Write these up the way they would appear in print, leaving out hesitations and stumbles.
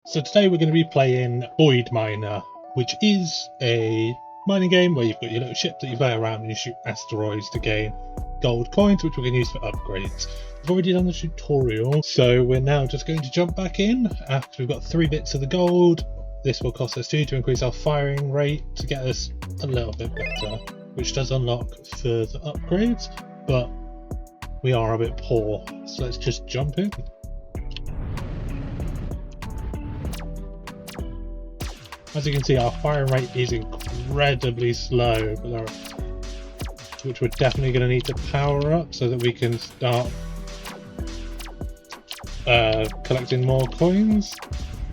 So today we're going to be playing Void Miner, which is a mining game where you've got your little ship that you fly around and you shoot asteroids to gain gold coins, which we're going to use for upgrades. We've already done the tutorial, so we're now just going to jump back in after we've got 3 bits of the gold. This will cost us 2 to increase our firing rate to get us a little bit better, which does unlock further upgrades, but we are a bit poor, so let's just jump in. As you can see, our firing rate is incredibly slow, but which we're definitely going to need to power up so that we can start collecting more coins.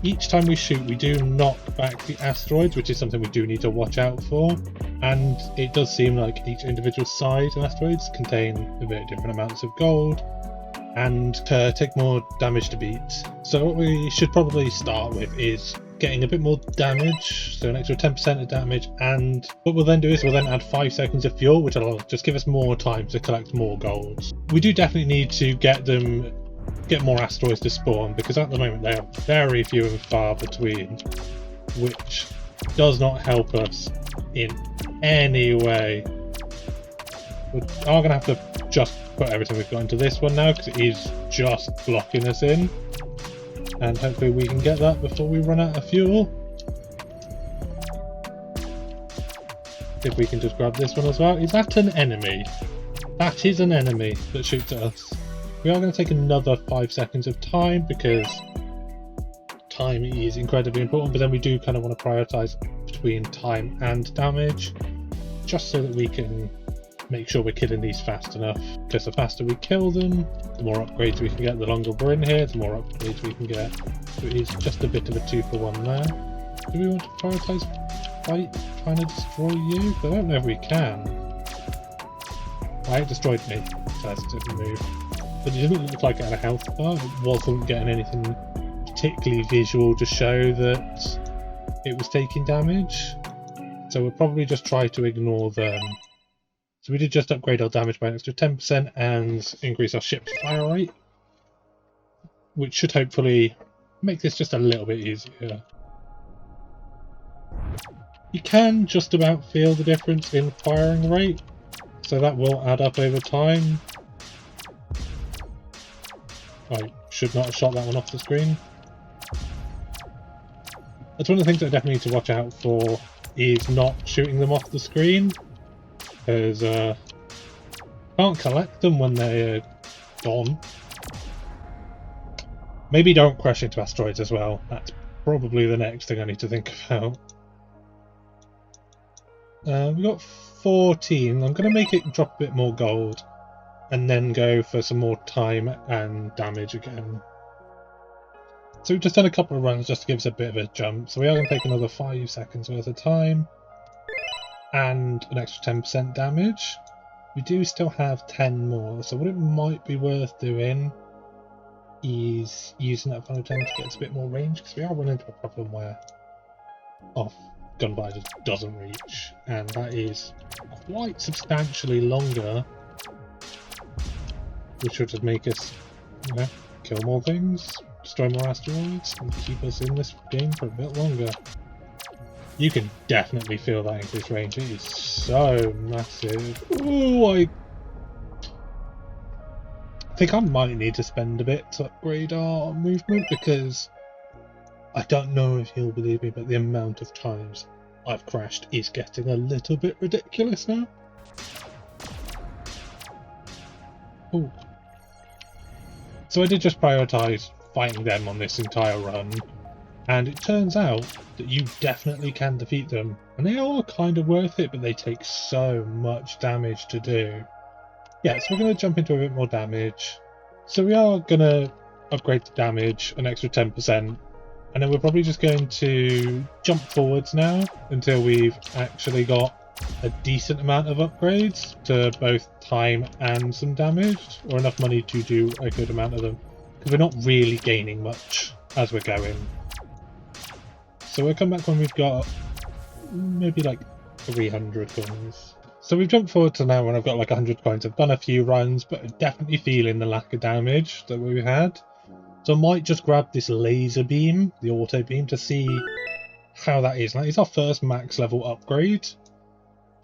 Each time we shoot, we do knock back the asteroids, which is something we do need to watch out for. And it does seem like each individual size of asteroids contain a bit different amounts of gold and take more damage to beat. So what we should probably start with is getting a bit more damage, so an extra 10% of damage, and what we'll then do is we'll then add 5 seconds of fuel, which will just give us more time to collect more golds. We do definitely need to get more asteroids to spawn, because at the moment they are very few and far between, which does not help us in any way. We are going to have to just put everything we've got into this one now, because it is just blocking us in. And hopefully we can get that before we run out of fuel. If we can just grab this one as well. Is that an enemy? That is an enemy that shoots at us. We are going to take another 5 seconds of time because time is incredibly important, but then we do kind of want to prioritize between time and damage, just so that we can make sure we're killing these fast enough, because the faster we kill them, the more upgrades we can get. The longer we're in here, the more upgrades we can get. So it is just a bit of a 2-for-1 there. Do we want to prioritise trying to destroy you? I don't know if we can. It destroyed me, so that's a different move. But it didn't look like it had a health bar. It wasn't getting anything particularly visual to show that it was taking damage. So we'll probably just try to ignore them. So we did just upgrade our damage by an extra 10% and increase our ship's fire rate, which should hopefully make this just a little bit easier. You can just about feel the difference in firing rate, so that will add up over time. I should not have shot that one off the screen. That's one of the things I definitely need to watch out for, is not shooting them off the screen. Because can't collect them when they're gone. Maybe don't crash into asteroids as well. That's probably the next thing I need to think about. We've got 14. I'm going to make it drop a bit more gold and then go for some more time and damage again. So we've just done a couple of runs just to give us a bit of a jump. So we are going to take another 5 seconds worth of time and an extra 10% damage. We do still have 10 more, so what it might be worth doing is using that final 10 to get us a bit more range, because we are running into a problem where our gunfire just doesn't reach, and that is quite substantially longer, which should just make us, kill more things, destroy more asteroids, and keep us in this game for a bit longer. You can definitely feel that increased range. It is so massive. Ooh, I think I might need to spend a bit to upgrade our movement, because I don't know if you'll believe me, but the amount of times I've crashed is getting a little bit ridiculous now. Ooh. So I did just prioritise fighting them on this entire run. And it turns out that you definitely can defeat them. And they are kind of worth it, but they take so much damage to do. Yeah, so we're going to jump into a bit more damage. So we are going to upgrade the damage an extra 10%. And then we're probably just going to jump forwards now until we've actually got a decent amount of upgrades to both time and some damage, or enough money to do a good amount of them. Because we're not really gaining much as we're going. So we'll come back when we've got maybe like 300 coins. So we've jumped forward to now when I've got like 100 coins. I've done a few runs, but definitely feeling the lack of damage that we had. So I might just grab this laser beam, the auto beam, to see how that is. Like, it's our first max level upgrade,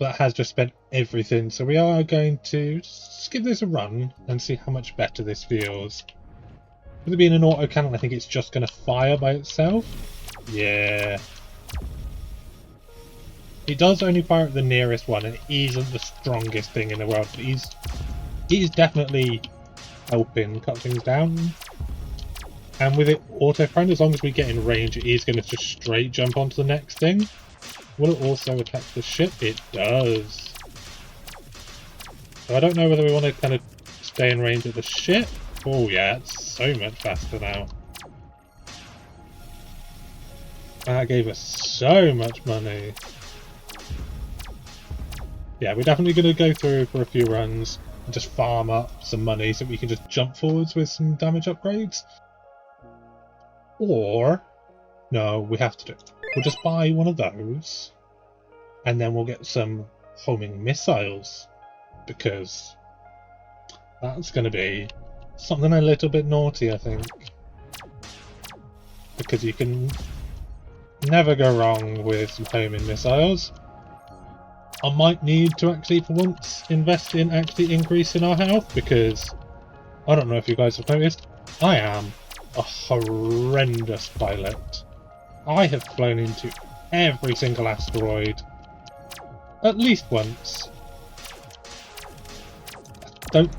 but that has just spent everything. So we are going to just give this a run and see how much better this feels. With it being an auto cannon, I think it's just going to fire by itself. Yeah. It does only fire at the nearest one, and it isn't the strongest thing in the world, but it is definitely helping cut things down. And with it auto-friend, as long as we get in range, it is going to just straight jump onto the next thing. Will it also attack the ship? It does. So I don't know whether we want to kind of stay in range of the ship. Oh yeah, it's so much faster now. That gave us so much money. Yeah, we're definitely going to go through for a few runs and just farm up some money so we can just jump forwards with some damage upgrades. Or, no, we have to do it. We'll just buy one of those and then we'll get some homing missiles, because that's going to be something a little bit naughty, I think. Because you can never go wrong with some homing missiles. I might need to actually, for once, invest in actually increasing our health, because I don't know if you guys have noticed, I am a horrendous pilot. I have flown into every single asteroid at least once. I don't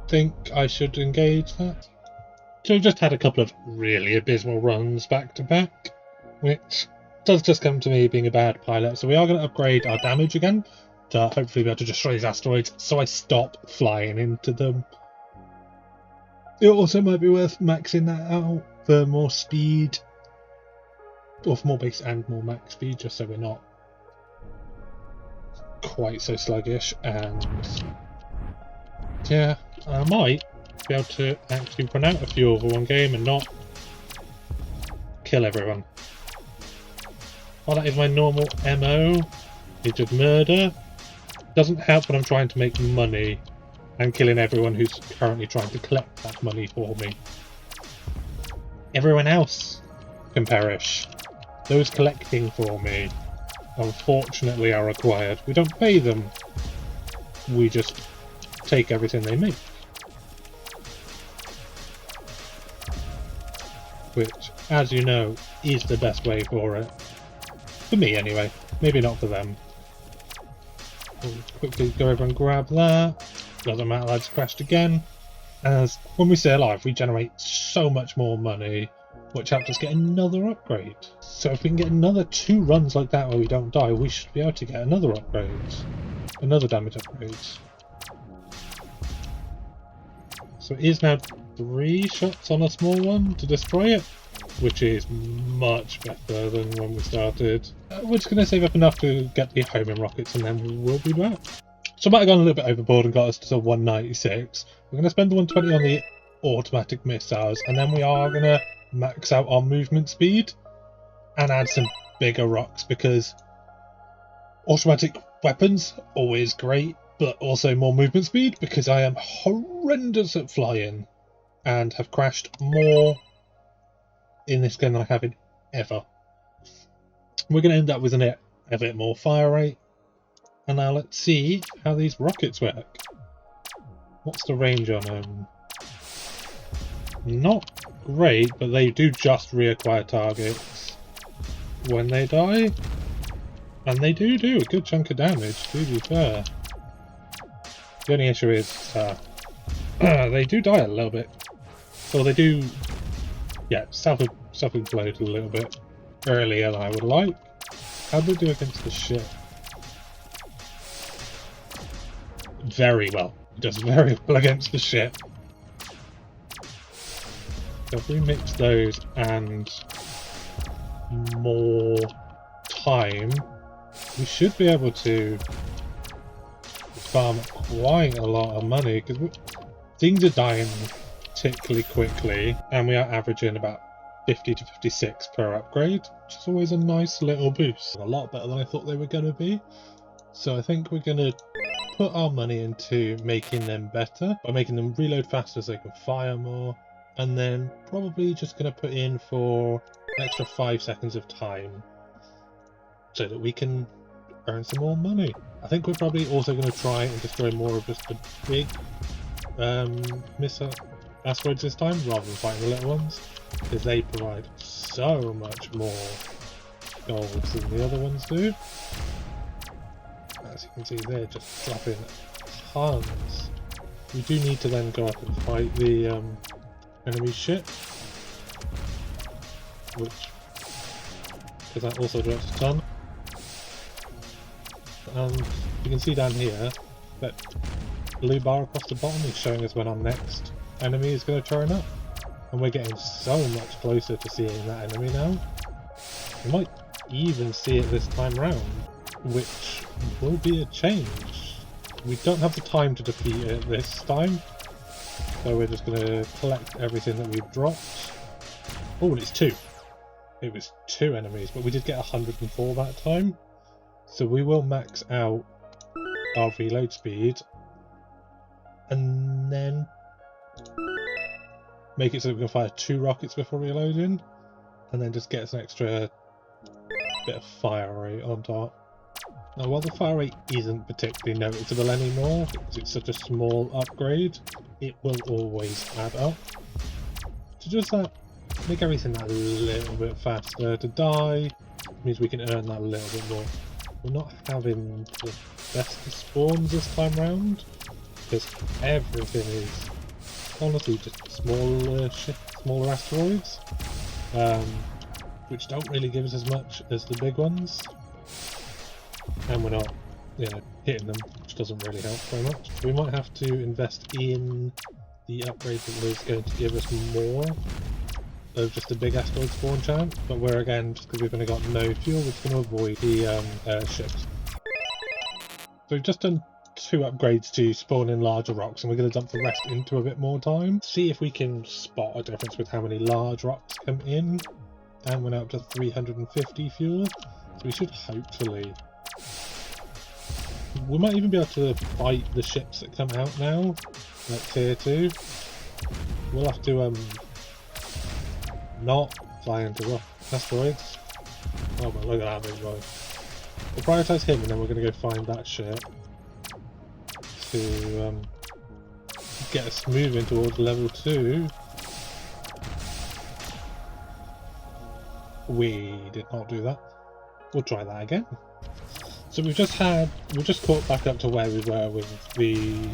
think I should engage that. So we've just had a couple of really abysmal runs back to back, which does just come to me being a bad pilot. So we are going to upgrade our damage again to hopefully be able to destroy these asteroids, so I stop flying into them. It also might be worth maxing that out for more speed, or for more base and more max speed, just so we're not quite so sluggish. And yeah, I might be able to actually run out a few over one game and not kill everyone. Well, that is my normal MO. It's just murder. Doesn't help when I'm trying to make money and killing everyone who's currently trying to collect that money for me. Everyone else can perish. Those collecting for me, unfortunately, are required. We don't pay them. We just take everything they make. Which, as you know, is the best way for it. For me, anyway. Maybe not for them. We'll quickly go over and grab that. Doesn't matter, I just crashed again. As when we stay alive, we generate so much more money, which helps us get another upgrade. So if we can get another 2 runs like that where we don't die, we should be able to get another upgrade. Another damage upgrade. So it is now 3 shots on a small one to destroy it, which is much better than when we started. We're just going to save up enough to get the homing rockets and then we'll be back. So I might have gone a little bit overboard and got us to 196. We're going to spend the 120 on the automatic missiles, and then we are going to max out our movement speed and add some bigger rocks, because automatic weapons, always great, but also more movement speed, because I am horrendous at flying and have crashed more in this game than I have in ever. We're going to end up with a bit more fire rate. And now let's see how these rockets work. What's the range on them? Not great, but they do just reacquire targets when they die. And they do a good chunk of damage, to be fair. The only issue is they do die a little bit. Well, they do, yeah, self-implode a little bit earlier than I would like. How do they do against the ship? Very well. It does very well against the ship. So if we mix those and more time, we should be able to farm quite a lot of money, because things are dying particularly quickly, and we are averaging about 50 to 56 per upgrade, which is always a nice little boost. A lot better than I thought they were going to be. So I think we're going to put our money into making them better by making them reload faster so they can fire more, and then probably just going to put in for an extra 5 seconds of time so that we can earn some more money. I think we're probably also going to try and destroy more of just the big missile asteroids this time rather than fighting the little ones, because they provide so much more gold than the other ones do. As you can see, they're just dropping tons. We do need to then go up and fight the enemy ship, because that also drops a ton. And you can see down here that blue bar across the bottom is showing us when our next enemy is going to turn up, and we're getting so much closer to seeing that enemy now. We might even see it this time round, which will be a change. We don't have the time to defeat it this time, so we're just going to collect everything that we've dropped. Oh, it's 2. It was 2 enemies, but we did get 104 that time. So we will max out our reload speed and then make it so we can fire 2 rockets before reloading, and then just get us an extra bit of fire rate on top. Now, while the fire rate isn't particularly noticeable anymore because it's such a small upgrade, it will always add up. So just that, make everything that little bit faster to die, means we can earn that a little bit more. We're not having the best of spawns this time round, because everything is honestly just smaller asteroids, which don't really give us as much as the big ones. And we're not, hitting them, which doesn't really help very much. We might have to invest in the upgrade that was going to give us more of just a big asteroid spawn chance, but we're again, just because we've only got no fuel, we're just going to avoid the ships. So we've just done 2 upgrades to spawn in larger rocks, and we're going to dump the rest into a bit more time. See if we can spot a difference with how many large rocks come in, and we're now up to 350 fuel, so we should hopefully... We might even be able to fight the ships that come out now, like tier 2. We'll have to not fly into rock asteroids. Oh, but look at that big boy. We'll prioritise him, and then we're going to go find that ship to get us moving towards level 2. We did not do that. We'll try that again. So we've just caught back up to where we were with the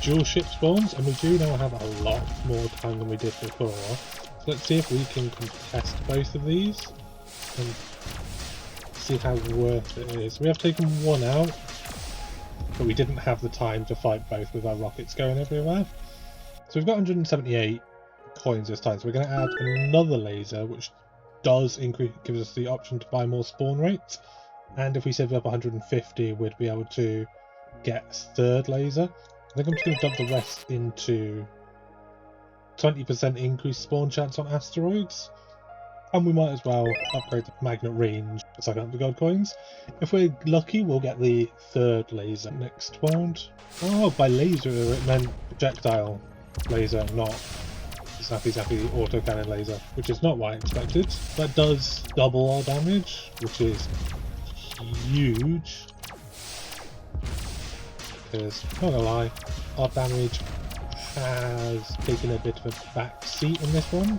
dual ship spawns, and we do now have a lot more time than we did before. So let's see if we can contest both of these and see how worth it is. We have taken one out, but we didn't have the time to fight both with our rockets going everywhere. So we've got 178 coins this time, so we're going to add another laser, which does gives us the option to buy more spawn rates. And if we save up 150, we'd be able to get a 3rd laser. I think I'm just going to dump the rest into 20% increased spawn chance on asteroids. And we might as well upgrade the magnet range so I can up the gold coins. If we're lucky, we'll get the 3rd laser next round. Oh, by laser it meant projectile laser, not zappy autocannon laser, which is not what I expected. That does double our damage, which is huge, because, not gonna lie, our damage has taken a bit of a back seat in this one,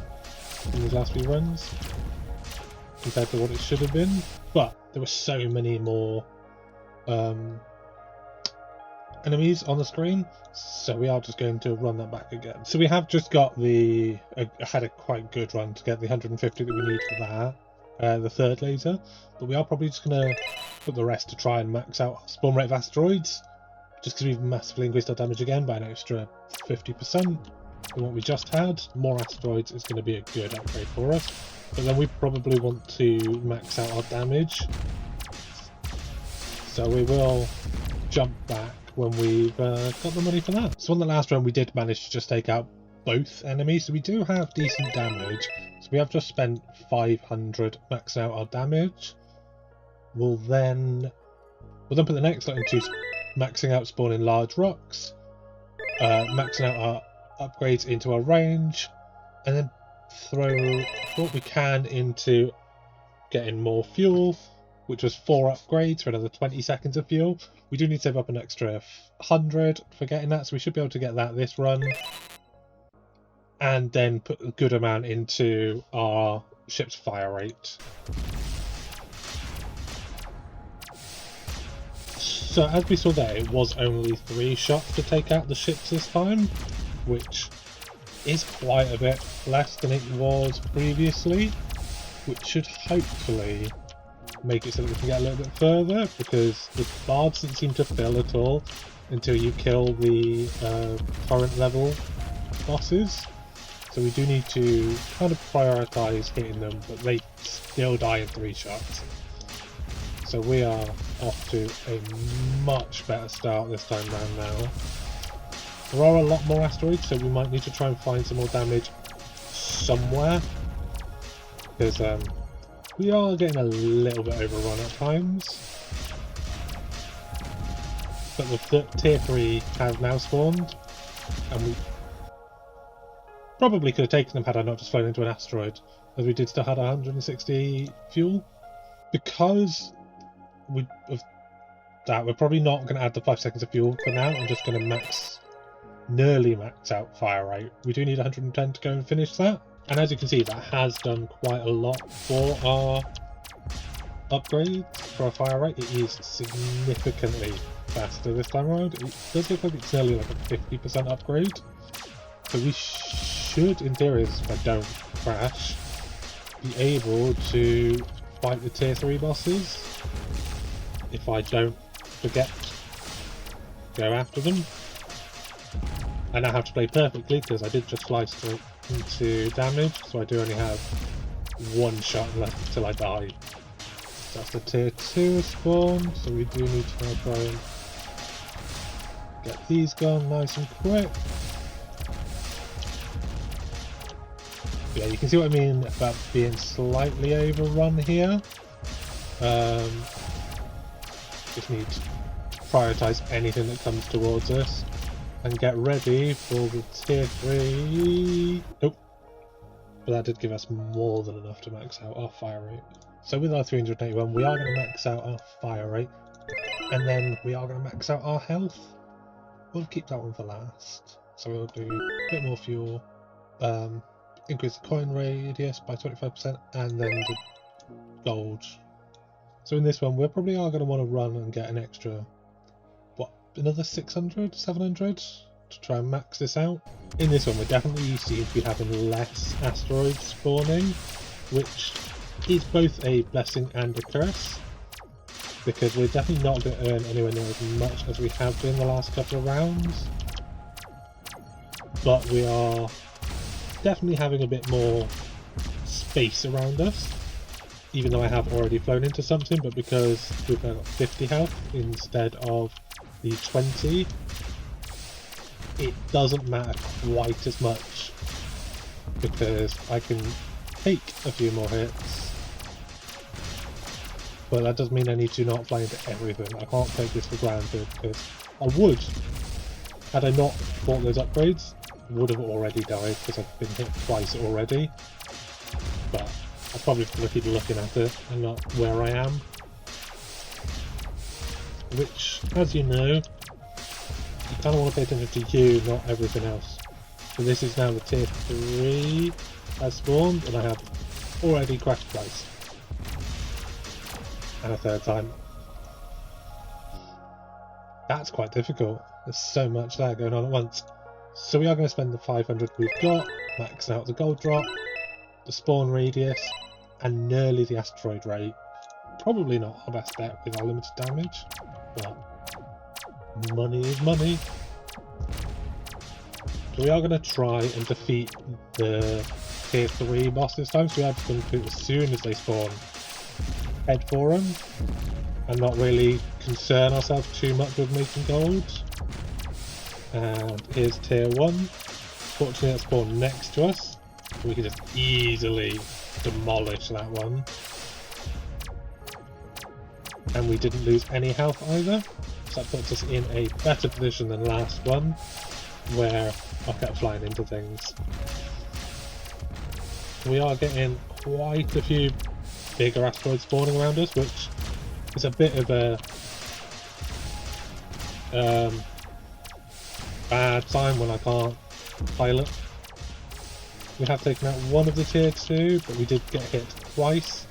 in these last few runs, compared to what it should have been, but there were so many more enemies on the screen, so we are just going to run that back again. So we have just got had a quite good run to get the 150 that we need for that. The 3rd laser, but we are probably just going to put the rest to try and max out spawn rate of asteroids, just because we've massively increased our damage again by an extra 50% than what we just had. More asteroids is going to be a good upgrade for us, but then we probably want to max out our damage, so we will jump back when we've got the money for that. So on the last round we did manage to just take out both enemies, so we do have decent damage. So we have just spent 500 maxing out our damage. We'll then put the next lot into maxing out spawning large rocks, maxing out our upgrades into our range, and then throw what we can into getting more fuel, which was 4 upgrades for another 20 seconds of fuel. We do need to save up an extra 100 for getting that, so we should be able to get that this run. And then put a good amount into our ship's fire rate. So as we saw there, it was only 3 shots to take out the ships this time, which is quite a bit less than it was previously, which should hopefully make it so that we can get a little bit further, because the bar doesn't seem to fill at all until you kill the current level bosses. So we do need to kind of prioritise hitting them, but they still die in 3 shots. So we are off to a much better start this time round now. There are a lot more asteroids, so we might need to try and find some more damage somewhere. Because we are getting a little bit overrun at times. But the tier 3 has now spawned, and we probably could have taken them had I not just flown into an asteroid, as we did still have 160 fuel. Because of that, we're probably not going to add the 5 seconds of fuel for now. I'm just going to nearly max out fire rate. We do need 110 to go and finish that. And as you can see, that has done quite a lot for our upgrades, for our fire rate. It is significantly faster this time around. It does look like it's nearly like a 50% upgrade. So we should, in theory, if I don't crash, be able to fight the tier 3 bosses. If I don't forget to go after them. I now have to play perfectly because I did just fly straight into damage, so I do only have 1 shot left until I die. That's the tier 2 spawn, so we do need to try and get these gone nice and quick. Yeah, you can see what I mean about being slightly overrun here. Just need to prioritise anything that comes towards us and get ready for the tier 3. Nope. But that did give us more than enough to max out our fire rate. So with our 381, we are going to max out our fire rate, and then we are going to max out our health. We'll keep that one for last. So we'll do a bit more fuel, increase the coin radius by 25%, and then the gold. So in this one, we probably are going to want to run and get an extra, another 600, 700 to try and max this out. In this one, we definitely seem to be having less asteroids spawning, which is both a blessing and a curse, because we're definitely not going to earn anywhere near as much as we have done the last couple of rounds. But we are definitely having a bit more space around us, even though I have already flown into something, but because we've now got 50 health instead of the 20, it doesn't matter quite as much, because I can take a few more hits, but that does mean I need to not fly into everything. I can't take this for granted, because I would, had I not bought those upgrades, would have already died because I've been hit twice already, but I'm probably going to keep looking at it and not where I am. Which, as you know, you kind of want to pay attention to you, not everything else. So this is now the tier 3 has spawned, and I have already crashed twice. And a 3rd time. That's quite difficult. There's so much there going on at once. So we are going to spend the 500 we've got, maxing out the gold drop, the spawn radius, and nearly the asteroid rate. Probably not our best bet with our limited damage, but money is money. So we are going to try and defeat the tier 3 boss this time, so we are just going to do it as soon as they spawn. Head for them, and not really concern ourselves too much with making gold. And here's tier 1. Fortunately it spawned next to us, so we can just easily demolish that one. And we didn't lose any health either, so that puts us in a better position than last one, where I kept flying into things. we are getting quite a few bigger asteroids spawning around us, which is a bit of a bad sign when I can't pilot. We have taken out one of the tier 2, but we did get hit twice.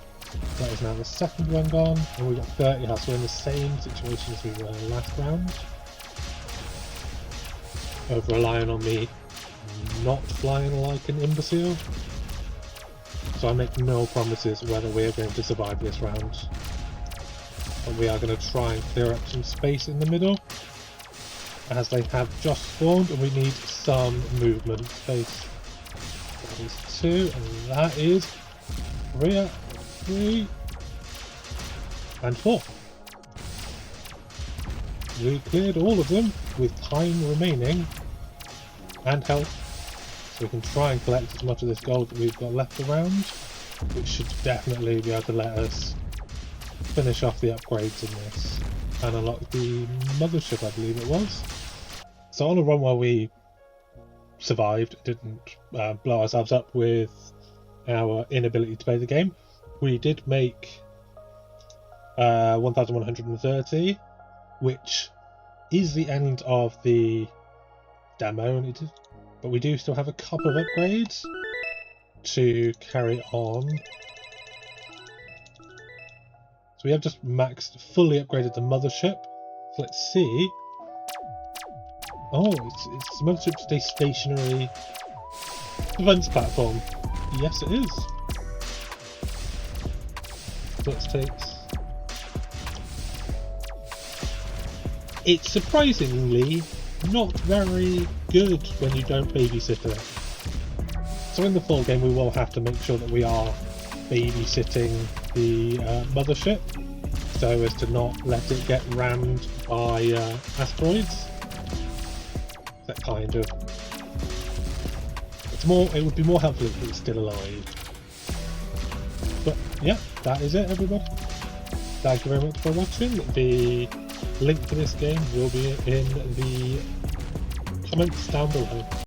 That is now the second one gone, and we've got 30 health, so we're in the same situation as we were last round. Over relying on me not flying like an imbecile. So I make no promises whether we are going to survive this round. But we are going to try and clear up some space in the middle, as they have just spawned and we need some movement space. That is 2, and that is 3 and 4. We cleared all of them with time remaining and health, so we can try and collect as much of this gold that we've got left around, which should definitely be able to let us finish off the upgrades in this and unlock the mothership, I believe it was. So on a run where we survived, didn't blow ourselves up with our inability to play the game, we did make 1130, which is the end of the demo, but we do still have a couple of upgrades to carry on. So we have just fully upgraded the mothership. So let's see. Oh, it's the mothership stays stationary defense platform. Yes, it is. Let's take. It's surprisingly not very good when you don't babysit it. So in the full game we will have to make sure that we are babysitting the mothership so as to not let it get rammed by asteroids. That kind of... It would be more helpful if it was still alive. But yeah, that is it everybody. Thank you very much for watching. The link to this game will be in the comments down below.